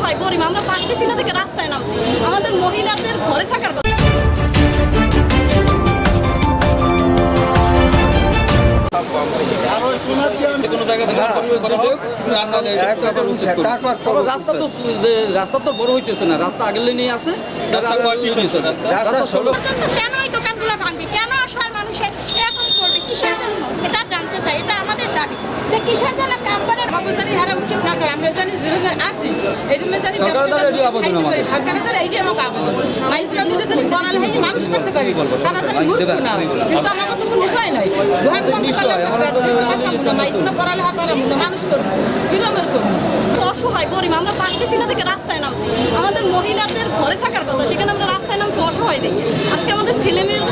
অসহায় গরিব, আমরা পারতেছি না দেখে রাস্তায় নামছি। আমাদের মহিলাদের ঘরে থাকার কথা। রাস্তা তো বড় হইতেছে না, রাস্তা আগলে নিয়ে আছে। কেন এই দোকানগুলো ভাঙবে, কেন অসহায় মানুষের এরকম করবে, কিসের জন্য এটা জানতে চাই। এটা আমাদের দাবি যে কিসের জন্য কাম্পারের জানি হারা উঠে না করে আমরা জানি যেরকম আসি এরকম জানি সরকারের দ্বারা এটি আবেদন আমাদের। সরকারের দ্বারা এইটাই আমাকে আবেদন মাইজলাম যদি জানি পড়ালে হয় মানুষ করতে পারি সারা জানি মূর্খ না, কিন্তু আমার তো কোনো উপায় নাই। নিশ্চয় আমার মাইজলা পড়ালে হয় করে মানুষ করবে বিলম্বের করবে। অসহায় গরিব, আমরা পারতেছি না দেখে রাস্তায় নামছি। আমাদের মহিলাদের ঘরে থাকার কথা, সেখানে আমরা রাস্তায় নামছি অসহায় দেখে। আজকে আমাদের ছেলেমেয়ের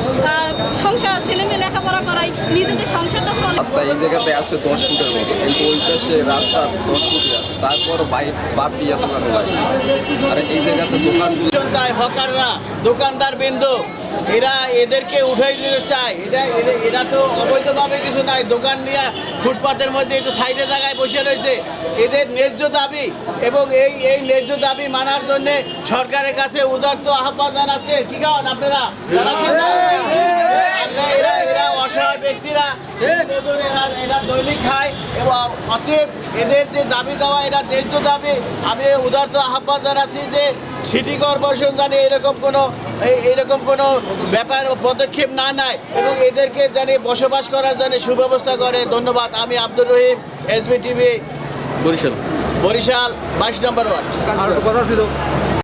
সংসার, ছেলেমেয়ে লেখাপড়া করাই, নিজেদের সংসারটা চলে। রাস্তা এই জায়গাতে আছে 10 ফুটের মতো, কিন্তু ওই পাশে রাস্তা 10 ফুটই আছে, তারপর বাড়তি এত কেন লাগে? আর এই জায়গাতে দোকানগুলো হকাররা, দোকানদার বিন্দু, এরা এদেরকে উঠাই দিতে চায়। এরা তো অবৈধভাবে কিছু নাই, দোকান নিয়ে ফুটপাতের মধ্যে একটু সাইডে জায়গায় বসে রয়েছে। এদের ন্যায্য দাবি এবং এই ন্যায্য দাবি মানার জন্য সরকারের কাছে উদারত আহ্বান জানাচ্ছে। কি কারণ আপনারা জানাচ্ছেন না? এরা অসহায় ব্যক্তিরা, এরা দৈনিক খায় এবং অতএব এদের যে দাবি দেওয়া এটা ন্যায্য দাবি। আমি উদারত আহ্বান জানাচ্ছি যে সিটি কর্পোরেশন জানি এরকম কোনো ব্যাপার পদক্ষেপ না নেয় এবং এদেরকে জানি বসবাস করার জন্য সুব্যবস্থা করে। ধন্যবাদ। আমি আব্দুর রহিম, SB TV, বরিশাল 22 নম্বর ওয়ার্ড। কথা ছিল